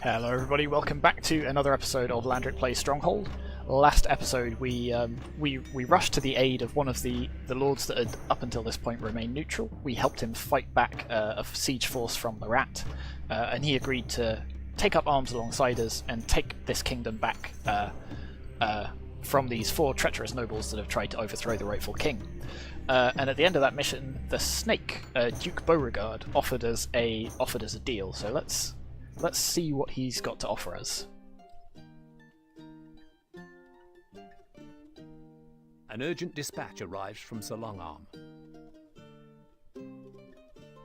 Hello everybody, welcome back to another episode of Landric Plays Stronghold. Last episode we rushed to the aid of one of the lords that had up until this point remained neutral. We helped him fight back a siege force from the Rat, and he agreed to take up arms alongside us and take this kingdom back from these four treacherous nobles that have tried to overthrow the rightful king. And at the end of that mission, the snake, Duke Beauregard, offered us a deal. So let's see what he's got to offer us. An urgent dispatch arrives from Sir Longarm.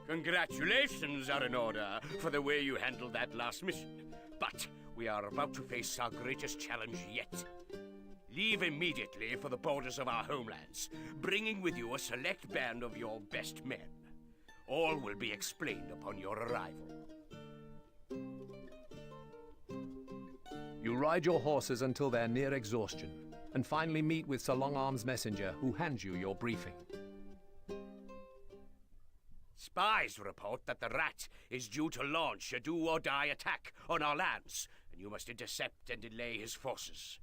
Congratulations are in order for the way you handled that last mission. But we are about to face our greatest challenge yet. Leave immediately for the borders of our homelands, bringing with you a select band of your best men. All will be explained upon your arrival. You ride your horses until they're near exhaustion, and finally meet with Sir Longarm's messenger, who hands you your briefing. Spies report that the Rat is due to launch a do-or-die attack on our lands, and you must intercept and delay his forces.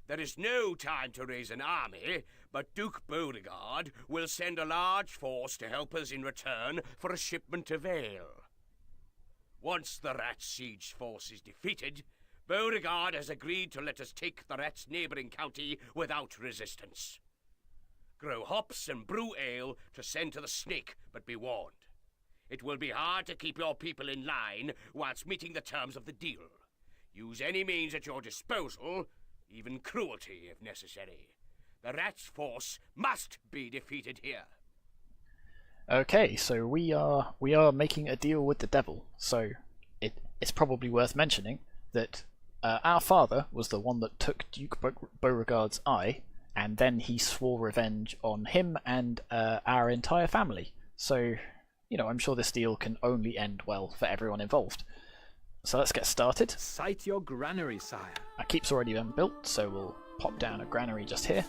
There is no time to raise an army, but Duke Beauregard will send a large force to help us in return for a shipment of ale. Once the Rat's siege force is defeated, Beauregard has agreed to let us take the Rat's neighbouring county without resistance. Grow hops and brew ale to send to the Snake, but be warned. It will be hard to keep your people in line whilst meeting the terms of the deal. Use any means at your disposal, even cruelty if necessary. The Rat's force must be defeated here. Okay, so we are making a deal with the devil. So it's probably worth mentioning that our father was the one that took Duke Beauregard's eye, and then he swore revenge on him and our entire family. So, you know, I'm sure this deal can only end well for everyone involved. So let's get started. Site your granary, sire. Our keep's already been built, so we'll pop down a granary just here.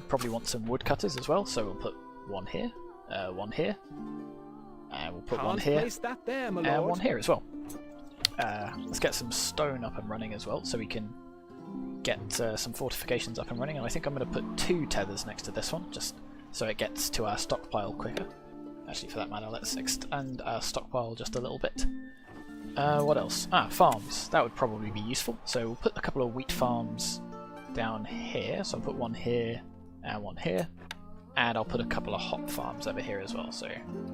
Probably want some woodcutters as well, so we'll put one here, and we'll put one here, That there, my and lord. one here as well. Let's get some stone up and running as well, so we can get some fortifications up and running. And I think I'm going to put 2 tethers next to this one, just so it gets to our stockpile quicker. Actually, for that matter, let's extend our stockpile just a little bit. What else? Farms. That would probably be useful. So we'll put a couple of wheat farms down here. So I'll put one here and one here. And I'll put a couple of hop farms over here as well. So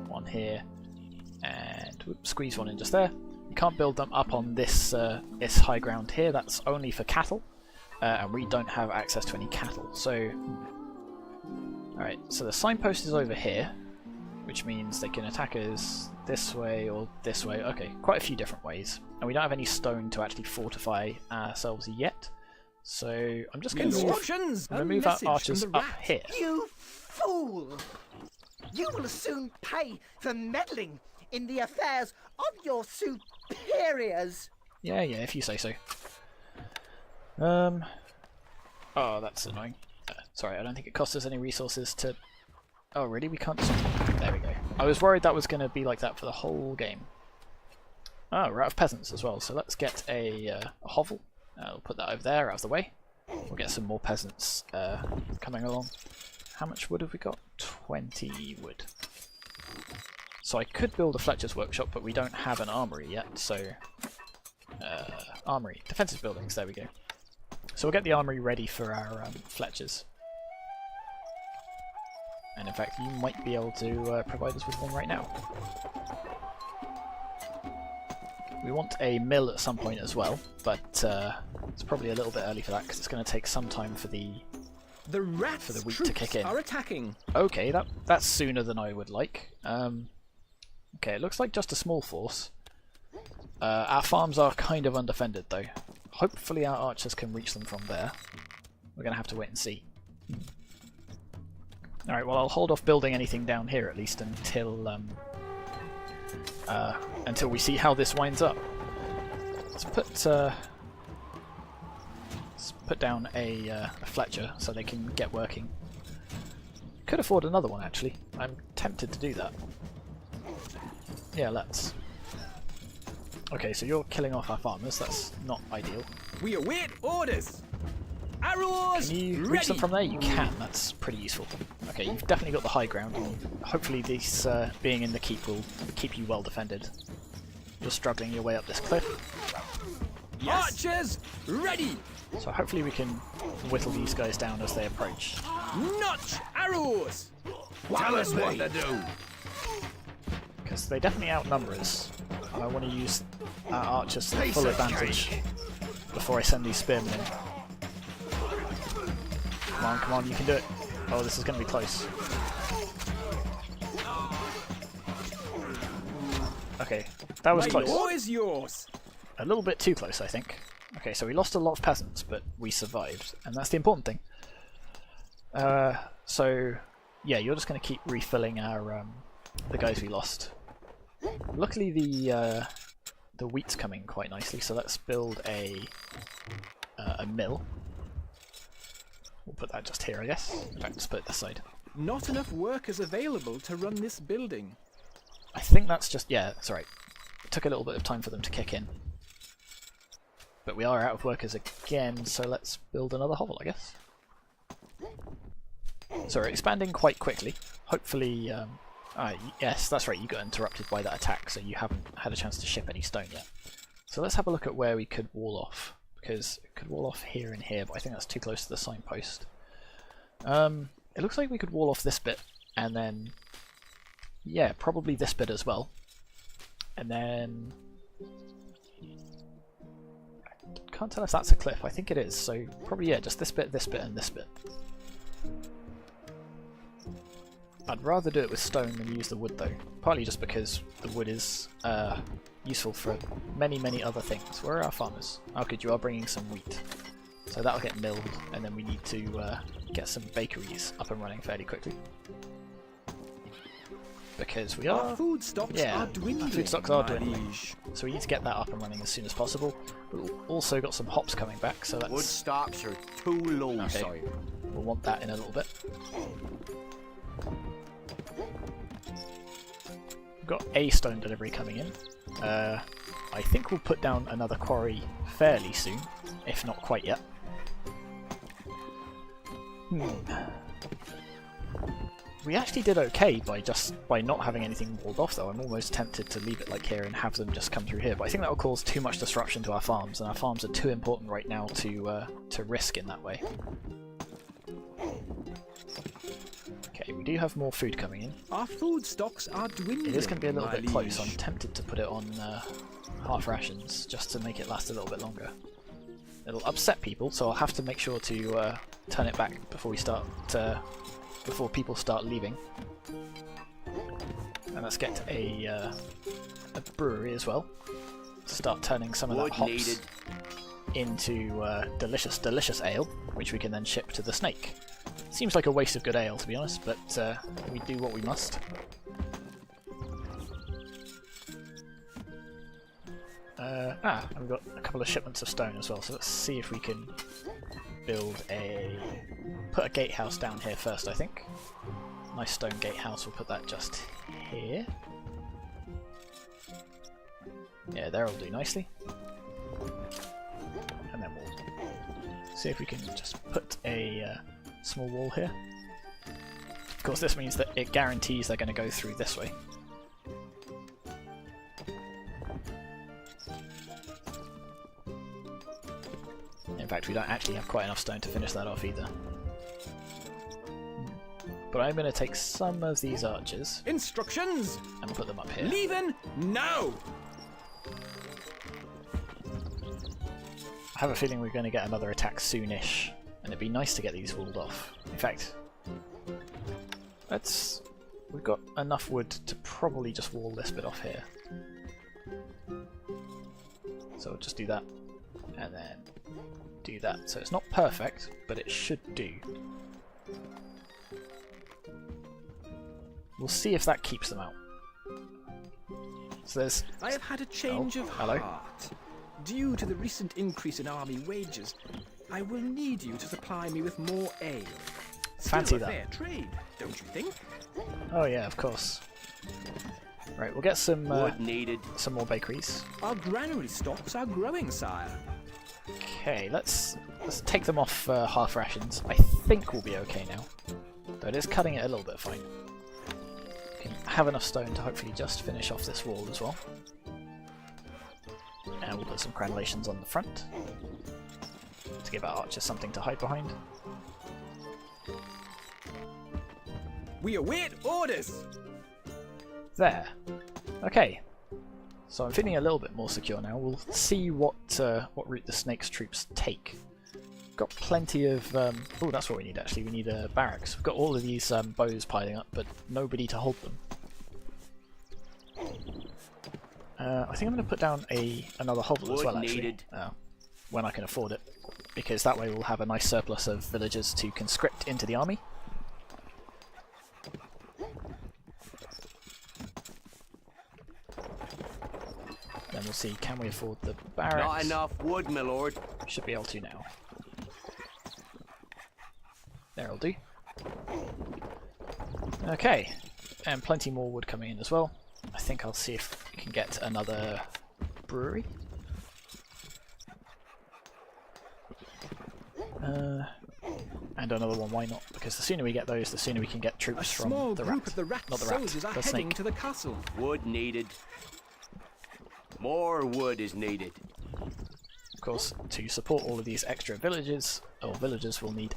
one here and squeeze one in just there. You can't build them up on this high ground here. That's only for cattle. And we don't have access to any cattle. So, alright, so the signpost is over here, which means they can attack us this way or this way. Okay, quite a few different ways. And we don't have any stone to actually fortify ourselves yet. So I'm just going to move our archers up here. You fool! You will soon pay for meddling in the affairs of your superiors. Yeah, if you say so. Oh, that's annoying. Sorry, I don't think it costs us any resources to... Oh, really? We can't... There we go. I was worried that was going to be like that for the whole game. Oh, we're out of peasants as well, so let's get a hovel. We'll put that over there, out of the way. We'll get some more peasants coming along. How much wood have we got? 20 wood. So I could build a Fletcher's workshop, but we don't have an armory yet, so... armory. Defensive buildings, there we go. So we'll get the armory ready for our Fletchers. And in fact, you might be able to provide us with one right now. We want a mill at some point as well, but it's probably a little bit early for that because it's going to take some time for the wheat to kick in. Are attacking. Okay, that's sooner than I would like. Okay, it looks like just a small force. Our farms are kind of undefended though. Hopefully our archers can reach them from there. We're going to have to wait and see. Alright, well I'll hold off building anything down here at least until we see how this winds up. Let's put down a Fletcher so they can get working. Could afford another one actually. I'm tempted to do that. Yeah, let's. Okay, so you're killing off our farmers. That's not ideal. We await orders. Arrows Can you ready. reach them from there? You can. That's pretty useful. Okay, you've definitely got the high ground. And hopefully this being in the keep will keep you well defended. You're struggling your way up this cliff. Yes. Archers ready. So hopefully we can whittle these guys down as they approach. Notch arrows. Tell us what to do. Because they definitely outnumber us. And I want to use our archers to their full advantage before I send these spearmen in. Come on, you can do it. Oh, this is going to be close. Okay, that was close. War is yours. A little bit too close, I think. Okay, so we lost a lot of peasants, but we survived, and that's the important thing. So, yeah, you're just going to keep refilling our the guys we lost. Luckily, the wheat's coming quite nicely, so let's build a mill. We'll put that just here, I guess. In fact, let's put it this side. Not enough workers available to run this building. I think that's just... yeah, that's right. It took a little bit of time for them to kick in. But we are out of workers again, so let's build another hovel, I guess. So we're expanding quite quickly. Hopefully... yes, that's right, you got interrupted by that attack, so you haven't had a chance to ship any stone yet. So let's have a look at where we could wall off, because it could wall off here and here, but I think that's too close to the signpost. It looks like we could wall off this bit, and then... yeah, probably this bit as well. And then... I can't tell if that's a cliff, I think it is, so probably, yeah, just this bit, and this bit. I'd rather do it with stone than use the wood though, partly just because the wood is useful for many, many other things. Where are our farmers? Oh good, you are bringing some wheat. So that'll get milled, and then we need to get some bakeries up and running fairly quickly. Because we are... Our food stocks are dwindling. Our food stocks are dwindling. So we need to get that up and running as soon as possible. We've also got some hops coming back, so that's... Wood stocks are too low, okay. sire. We'll want that in a little bit. We've got a stone delivery coming in. I think we'll put down another quarry fairly soon, if not quite yet. We actually did okay by not having anything walled off though. I'm almost tempted to leave it like here and have them just come through here, but I think that will cause too much disruption to our farms, and our farms are too important right now to risk in that way. Okay, we do have more food coming in. Our food stocks are dwindling. It is going to be a little bit close. I'm tempted to put it on half rations just to make it last a little bit longer. It'll upset people, so I'll have to make sure to turn it back before we start. Before people start leaving. And let's get a brewery as well. Start turning some of that hops into delicious, delicious ale, which we can then ship to the snake. Seems like a waste of good ale, to be honest, but we do what we must. And we've got a couple of shipments of stone as well, so let's see if we can put a gatehouse down here first, I think. Nice stone gatehouse, we'll put that just here. Yeah, there'll do nicely. And then we'll see if we can just put a small wall here. Of course, this means that it guarantees they're going to go through this way. In fact, we don't actually have quite enough stone to finish that off either. But I'm going to take some of these archers Instructions! and put them up here. Leaving now! I have a feeling we're going to get another attack soonish, and it'd be nice to get these walled off. In fact, we've got enough wood to probably just wall this bit off here. So we'll just do that, and then do that. So it's not perfect, but it should do. We'll see if that keeps them out. So there's... I have had a change of hello. heart. Due to the recent increase in army wages, I will need you to supply me with more ale. Fancy Still a that. fair trade, don't you think? Oh yeah, of course. Right, we'll get some Wood needed. some more bakeries. Our granary stocks are growing, sire. Okay, let's take them off half rations. I think we'll be okay now. Though it is cutting it a little bit fine. Can have enough stone to hopefully just finish off this wall as well. And we'll put some granulations on the front to give our archers something to hide behind. We await orders! There. Okay. So I'm feeling a little bit more secure now. We'll see what route the snake's troops take. Got plenty of... oh, that's what we need actually. We need a barracks. We've got all of these bows piling up, but nobody to hold them. I think I'm going to put down another hovel as well, actually. When I can afford it. Because that way we'll have a nice surplus of villagers to conscript into the army. Then we'll see, can we afford the barracks? Not enough wood, my lord. Should be able to now. There'll do. Okay, and plenty more wood coming in as well. I think I'll see if we can get another brewery. And another one, why not? Because the sooner we get those, the sooner we can get troops from the rat. Of the rat not the rat, soldiers are the heading snake. to the castle. Wood needed. More wood is needed. Of course, to support all of these extra villagers, we'll need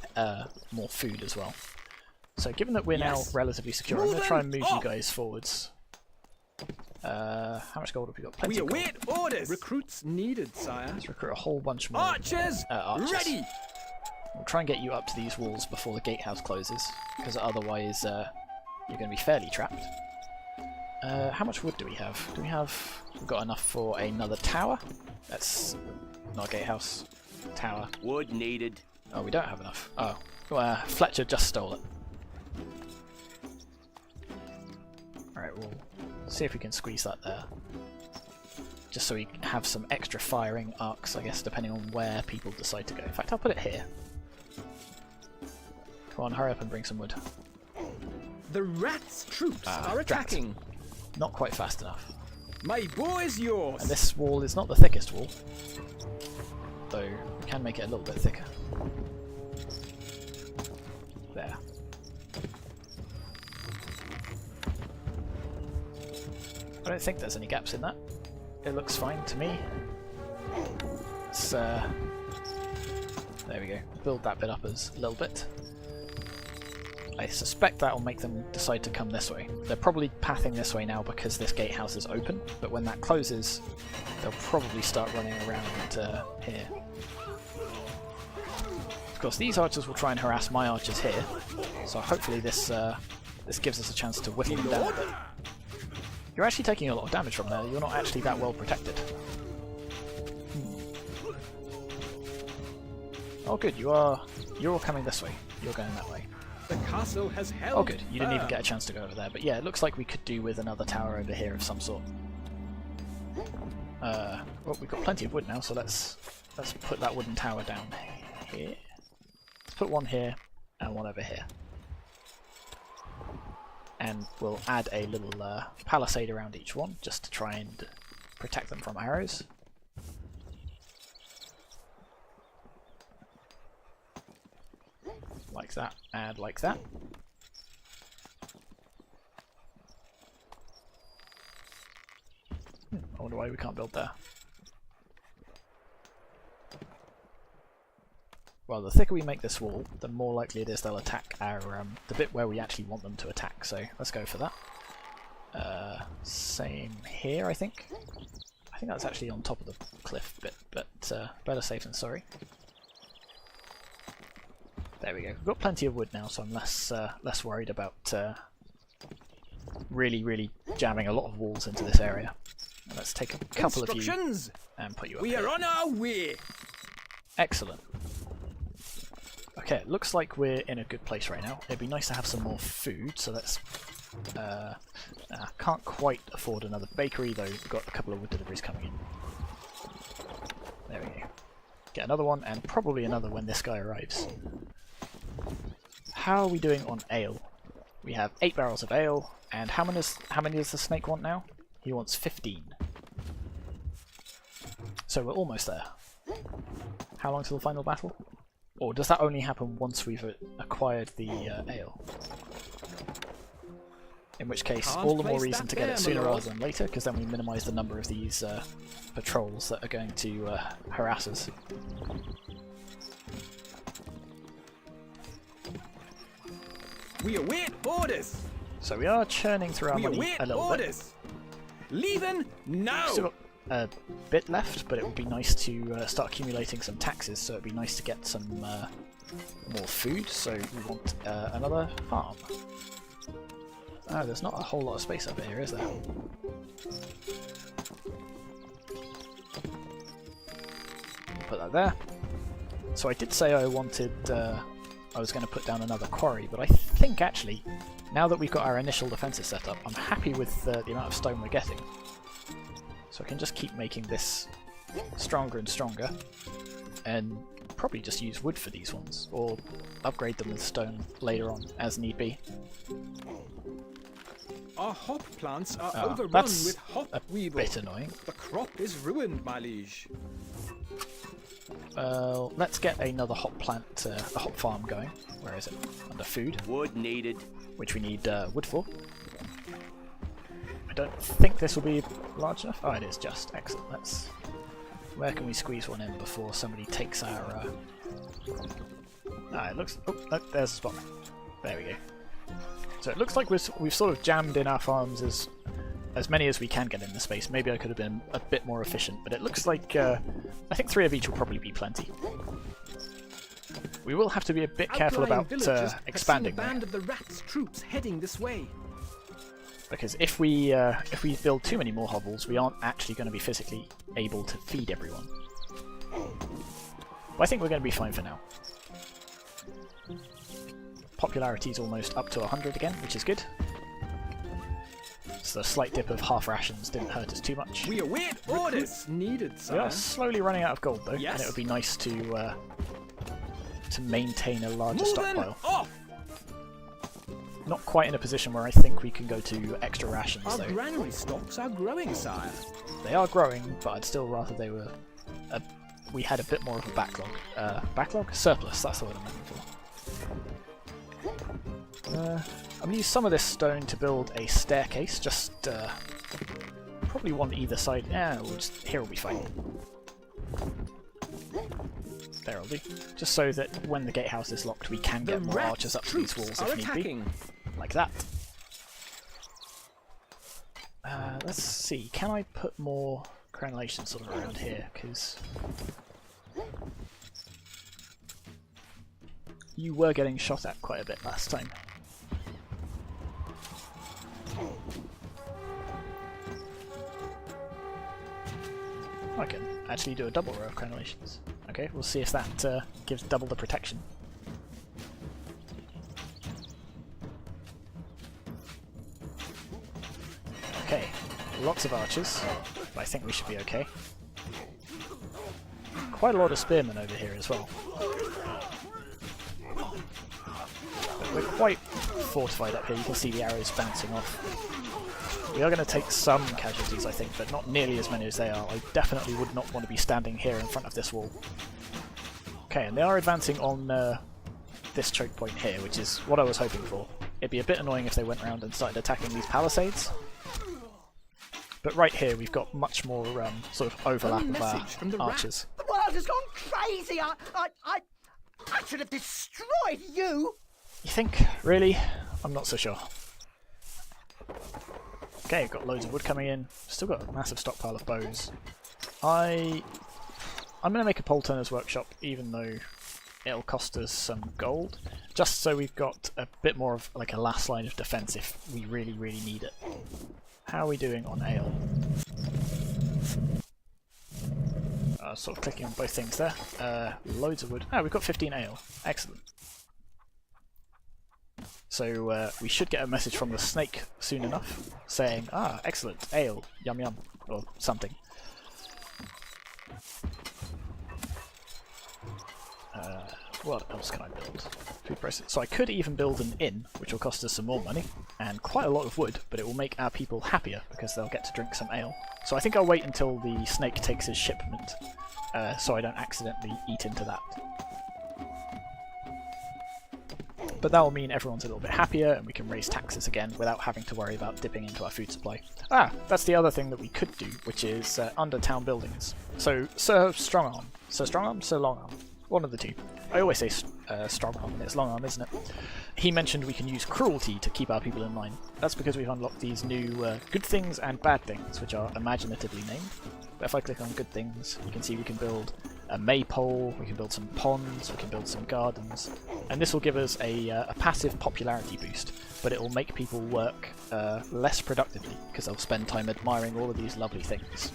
more food as well. So given that we're now relatively secure, I'm going to try and move you guys forwards. How much gold have we got? Plenty of gold. We await orders! Recruits needed, sire. Let's recruit a whole bunch more. Archers! Ready! We'll try and get you up to these walls before the gatehouse closes, because otherwise you're going to be fairly trapped. How much wood do we have? We've got enough for another tower. That's not a gatehouse. Tower. Wood needed. Oh, we don't have enough. Oh, Fletcher just stole it. Alright, we'll see if we can squeeze that there. Just so we have some extra firing arcs, I guess, depending on where people decide to go. In fact, I'll put it here. Come on, hurry up and bring some wood. The rat's troops are attacking. Not quite fast enough. My bow is yours. And this wall is not the thickest wall, though we can make it a little bit thicker. There. I don't think there's any gaps in that. It looks fine to me. Let's, there we go. Build that bit up as a little bit. I suspect that will make them decide to come this way. They're probably pathing this way now because this gatehouse is open, but when that closes, they'll probably start running around here. Of course, these archers will try and harass my archers here, so hopefully this gives us a chance to whittle them down a bit. You're actually taking a lot of damage from there. You're not actually that well protected. Oh, good. You're all coming this way. You're going that way. The castle has held. Oh, good. You didn't even get a chance to go over there. But yeah, it looks like we could do with another tower over here of some sort. Well, we've got plenty of wood now, so let's put that wooden tower down here. Let's put one here and one over here. And we'll add a little palisade around each one, just to try and protect them from arrows. Like that, and like that. I wonder why we can't build there. Well, the thicker we make this wall, the more likely it is they'll attack our the bit where we actually want them to attack. So let's go for that. Same here, I think. I think that's actually on top of the cliff bit, but better safe than sorry. There we go. We've got plenty of wood now, so I'm less worried about really jamming a lot of walls into this area. And let's take a couple of you and put you up We here. are on our way. Excellent. Okay, it looks like we're in a good place right now. It'd be nice to have some more food, so let's... can't quite afford another bakery, though we've got a couple of wood deliveries coming in. There we go. Get another one, and probably another when this guy arrives. How are we doing on ale? We have 8 barrels of ale, and how many does the snake want now? He wants 15. So we're almost there. How long till the final battle? Or does that only happen once we've acquired the ale? In which case, all the more reason to get it sooner rather than later, because then we minimise the number of these patrols that are going to harass us. We await orders. So we are churning through our We money await a little orders. Leaving bit. now. Still got a bit left, but it would be nice to start accumulating some taxes, so it'd be nice to get some more food, so we want another farm. Oh, there's not a whole lot of space over here, is there? Put that there. So I did say I wanted, I was going to put down another quarry, but I think actually, now that we've got our initial defences set up, I'm happy with the amount of stone we're getting. So I can just keep making this stronger and stronger, and probably just use wood for these ones, or upgrade them with stone later on, as need be. Our hop plants are Oh, overrun that's with hop a weevil. bit annoying. The crop is ruined, my liege. Let's get another hop plant, a hop farm going. Where is it? Under food, Wood needed. which we need wood for. I don't think this will be large enough. Oh, it is just. Excellent. Let's. Where can we squeeze one in before somebody takes our... Ah, it looks... Oh, no, there's a spot. There we go. So it looks like we've sort of jammed in our farms as many as we can get in the space. Maybe I could have been a bit more efficient, but it looks like I think 3 of each will probably be plenty. We will have to be a bit careful Outlying about villagers expanding have seen a though, band of the rats' troops heading this way. because if we build too many more hovels, we aren't actually going to be physically able to feed everyone. But I think we're going to be fine for now. Popularity's almost up to 100 again, which is good. So the slight dip of half rations didn't hurt us too much. We await orders. Needed, We sire. are slowly running out of gold though, Yes. and it would be nice to maintain a larger Moving stockpile. off. Not quite in a position where I think we can go to extra rations Our though. granary stocks are growing, sire. They are growing, but I'd still rather they were. We had a bit more of a backlog. Backlog? Surplus. That's the word I'm looking for. I'm going to use some of this stone to build a staircase. Just probably one either side. Yeah, here will be fine. There will be. Just so that when the gatehouse is locked, we can The get more rats' archers up to these troops walls are if need be. attacking. Like that. Let's see, can I put more crenellation sort of around here? Because you were getting shot at quite a bit last time. I can actually do a double row of crenellations. Okay, we'll see if that gives double the protection. Okay, lots of archers, but I think we should be okay. Quite a lot of spearmen over here as well. But we're quite fortified up here, you can see the arrows bouncing off. We are going to take some casualties, I think, but not nearly as many as they are. I definitely would not want to be standing here in front of this wall. Okay, and they are advancing on this choke point here, which is what I was hoping for. It'd be a bit annoying if they went around and started attacking these palisades. But right here we've got much more sort of overlap of our archers. The world has gone crazy. I should have destroyed you. You think? Really? I'm not so sure. Okay, got loads of wood coming in. Still got a massive stockpile of bows. I'm going to make a pole turner's workshop, even though it'll cost us some gold, just so we've got a bit more of like a last line of defense if we really, really need it. How are we doing on ale? Sort of clicking on both things there. Loads of wood. Ah, we've got 15 ale. Excellent. So we should get a message from the snake soon enough saying, ah, excellent, ale, yum yum, or something. What else can I build? food prices. So I could even build an inn, which will cost us some more money, and quite a lot of wood, but it will make our people happier, because they'll get to drink some ale. So I think I'll wait until the snake takes his shipment, so I don't accidentally eat into that. But that will mean everyone's a little bit happier, and we can raise taxes again without having to worry about dipping into our food supply. Ah, that's the other thing that we could do, which is under town buildings. So Sir Strongarm. Sir Strongarm? Sir Longarm. One of the two. I always say Strongarm, and it's Longarm, isn't it? He mentioned we can use cruelty to keep our people in line. That's because we've unlocked these new good things and bad things, which are imaginatively named. But if I click on good things, you can see we can build a maypole, we can build some ponds, we can build some gardens, and this will give us a passive popularity boost, but it will make people work less productively, because they'll spend time admiring all of these lovely things.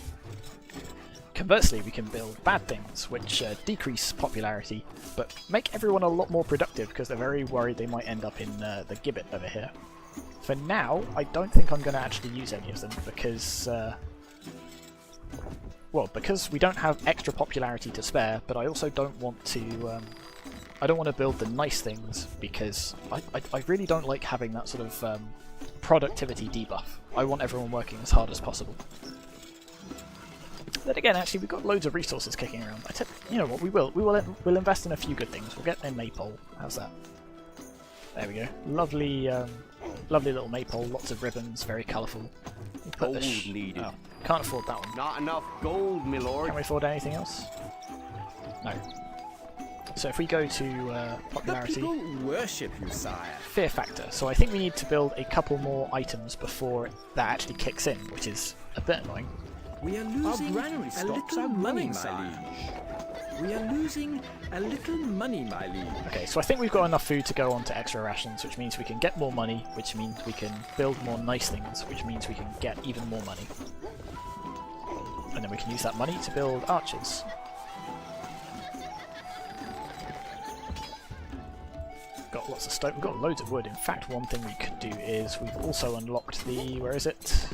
Conversely, we can build bad things, which decrease popularity, but make everyone a lot more productive, because they're very worried they might end up in the gibbet over here. For now, I don't think I'm going to actually use any of them, because well, because we don't have extra popularity to spare, but I also don't want to build the nice things, because I really don't like having that sort of productivity debuff. I want everyone working as hard as possible. Then again, actually, we've got loads of resources kicking around. You know what? We'll invest in a few good things. We'll get a maypole. How's that? There we go. Lovely, lovely little maypole. Lots of ribbons. Very colourful. We'll put Gold needed. Oh, can't afford that one. Not enough gold, my lord. Can we afford anything else? No. So if we go to popularity, The people worship you, sire. fear factor. So I think we need to build a couple more items before that actually kicks in, which is a bit annoying. We are losing a little money, my liege. We are losing a little money, my liege. Okay, so I think we've got enough food to go on to extra rations, which means we can get more money, which means we can build more nice things, which means we can get even more money. And then we can use that money to build archers. Got lots of stone, we've got loads of wood. In fact, one thing we could do is we've also unlocked the, where is it?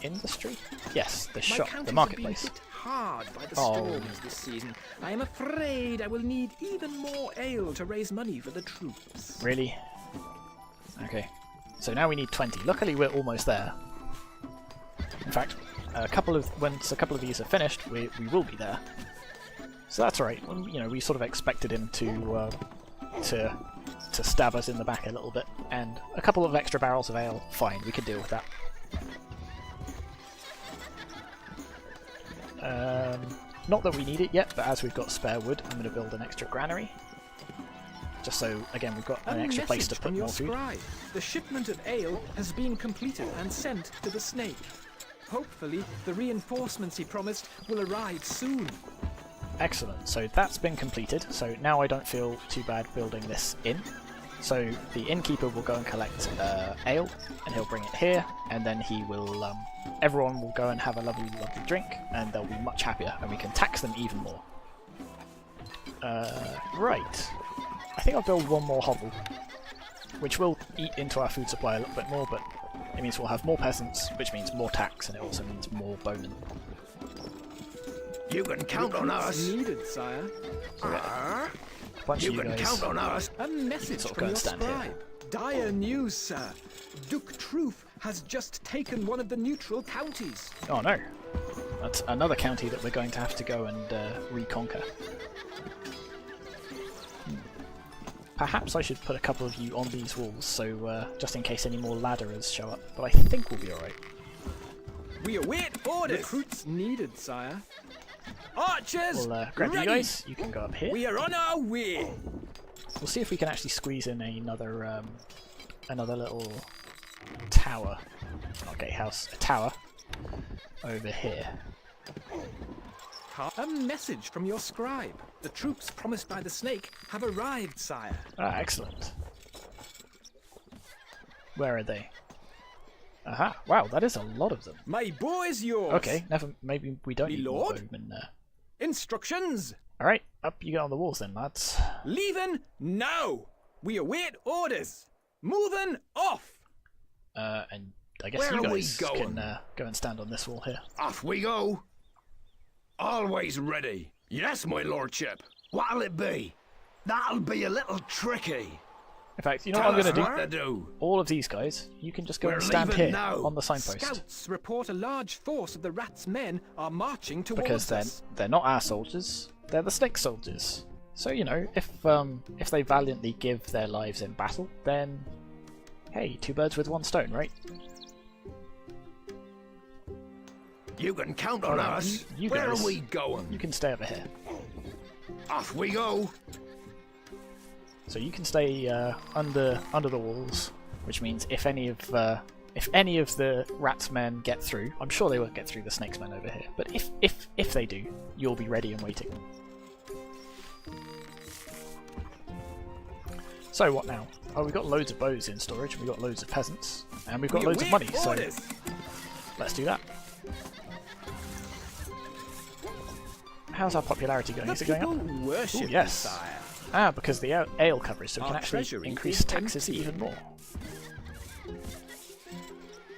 Industry? Yes, the shop, the marketplace. Hit hard by the Oh. storms this season. I am afraid I will need even more ale to raise money for the troops. Really? Okay. So now we need 20. Luckily we're almost there. In fact, once a couple of these are finished, we will be there. So that's alright. You know, we sort of expected him to stab us in the back a little bit, and a couple of extra barrels of ale, fine, we could deal with that. Not that we need it yet, but as we've got spare wood, I'm going to build an extra granary. Just so, again, we've got an extra place to put more food. Scribe. The shipment of ale has been completed and sent to the snake. Hopefully, the reinforcements he promised will arrive soon. Excellent, so that's been completed, so now I don't feel too bad building this inn. So the innkeeper will go and collect ale, and he'll bring it here, and then he will, everyone will go and have a lovely, lovely drink, and they'll be much happier, and we can tax them even more. Right. I think I'll build one more hovel, which will eat into our food supply a little bit more, but it means we'll have more peasants, which means more tax, and it also means more bowmen. You can count on us. Needed, sire. Bunch You of you can guys. count on us. A message sort of from go your and stand here. scribe. Dire news, sir. Duke Truth has just taken one of the neutral counties. Oh no. That's another county that we're going to have to go and reconquer. Perhaps I should put a couple of you on these walls, so just in case any more ladderers show up. But I think we'll be alright. We await orders. Recruits needed, sire. Archers, We'll grab ready. you guys. You can go up here. We are on our way. We'll see if we can actually squeeze in another little tower. Not gatehouse, a tower over here. A message from your scribe. The troops promised by the snake have arrived, sire. Ah, excellent. Where are they? Aha! Wow, that is a lot of them. My bow is yours. Okay, maybe we don't Me need more lord? bowmen there. Instructions. All right, up you get on the walls then, lads. Leaving now. We await orders. Moving off. And I guess Where you are we guys going? can go and stand on this wall here. Off we go. Always ready. Yes, my lordship. What'll it be? That'll be a little tricky. In fact, you know what I'm going to What to do? do? All of these guys, you can just go We're and stand leaving here now. on the signpost. Scouts report a large force of the rats' men are marching towards Because us. they're not our soldiers, they're the snake soldiers. So, you know, if they valiantly give their lives in battle, then hey, two birds with one stone, right? You can count on Hold on, us. you Where guys- are we going? You can stay over here. Off we go. So you can stay under the walls, which means if any of the rats' men get through, I'm sure they won't get through the snakes' men over here. But if they do, you'll be ready and waiting. So what now? Oh, we've got loads of bows in storage, we've got loads of peasants, and we've got We loads of await money. So orders. let's do that. How's our popularity going? The Is it going people up? worship Ooh, the yes. sire. Ah, because the ale coverage, so we Our can actually treasury increase is taxes empty. even more.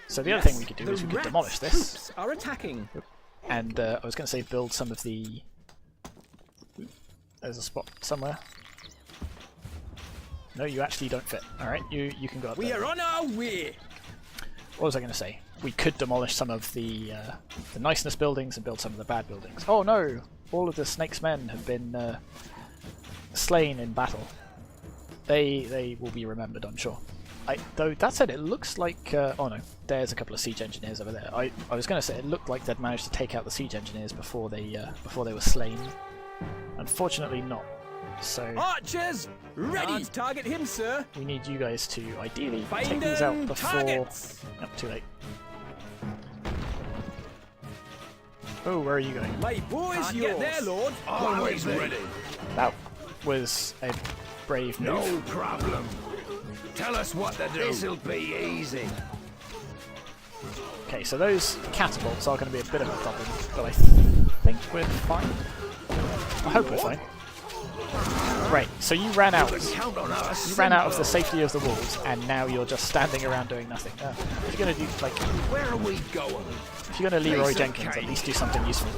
So the other thing we could do the is we could rats' demolish this, troops are attacking. and I was going to say build some of the... There's a spot somewhere. No, you actually don't fit. Alright, you can go up We there. are on our way. What was I going to say? We could demolish some of the niceness buildings and build some of the bad buildings. Oh no! All of the snake's men have been slain in battle. They will be remembered, I'm sure. Though that said, it looks like... oh no, there's a couple of siege engineers over there. I was going to say it looked like they'd managed to take out the siege engineers before they were slain. Unfortunately not. So Archers, ready. Target him, sir. we need you guys to ideally take Find these out them before... targets. Nope, too late. Oh, where are you going? My boy's yours. Get there, Lord. Always ready. That was a brave move. No problem. Tell us what to do. This'll be easy. Okay, so those catapults are going to be a bit of a problem, but I think we're fine. I hope we're fine. Right, so you ran out. Count on us. You ran out of the safety of the walls, and now you're just standing around doing nothing. If you're going to do, like, Where are we going? if you're going to Leroy Piece of Jenkins, at cake. least do something useful.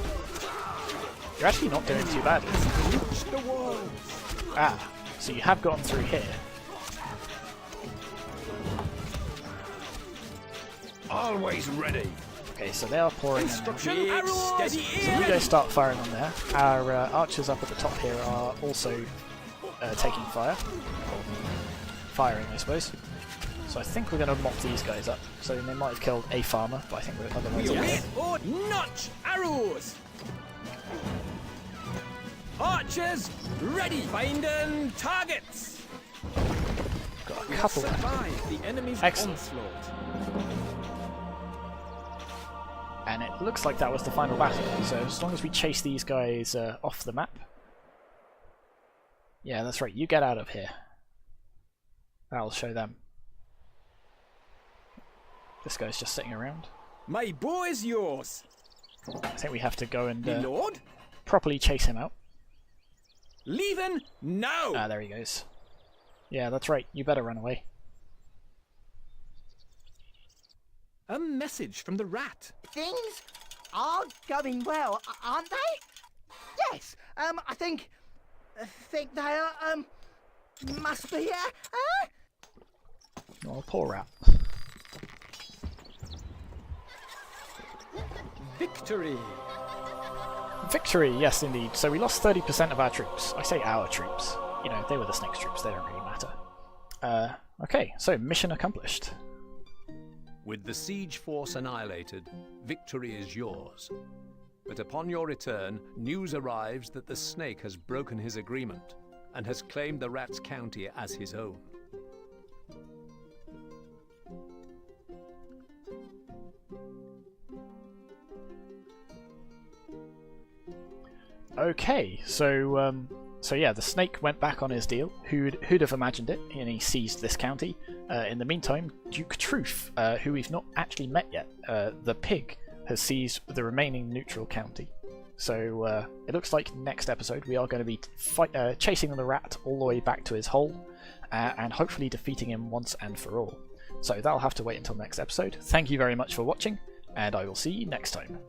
You're actually not doing too badly. Reach the walls. Ah, so you have gotten through here. Always ready. Okay, so they are pouring in now. Construction arrows. Steady So you guys start firing on there. Our archers up at the top here are also taking fire. Or firing, I suppose. So I think we're going to mop these guys up. So they might have killed a farmer, but I think we're otherwise We okay. await or notch arrows. Archers, ready. Finding targets. Got a couple left. Survive the enemy's Excellent. onslaught. And it looks like that was the final battle. So as long as we chase these guys off the map. Yeah, that's right. You get out of here. That'll show them. This guy's just sitting around. My boy's yours. I think we have to go and Me lord. properly chase him out. Leaving now. Ah, there he goes. Yeah, that's right. You better run away. A message from the rat. Things are going well, aren't they? Yes. I think they are. Must be. Oh, poor rat. Victory. Victory, yes indeed. So we lost 30% of our troops. I say our troops. You know, they were the Snake's troops, they don't really matter. Okay, so mission accomplished. With the siege force annihilated, victory is yours. But upon your return, news arrives that the Snake has broken his agreement and has claimed the Rat's County as his own. Okay, so yeah, the Snake went back on his deal. Who'd have imagined it? And he seized this county. In the meantime, Duke Truth, who we've not actually met yet, the pig, has seized the remaining neutral county. So it looks like next episode we are going to be chasing the rat all the way back to his hole, and hopefully defeating him once and for all. So that'll have to wait until next episode. Thank you very much for watching, and I will see you next time.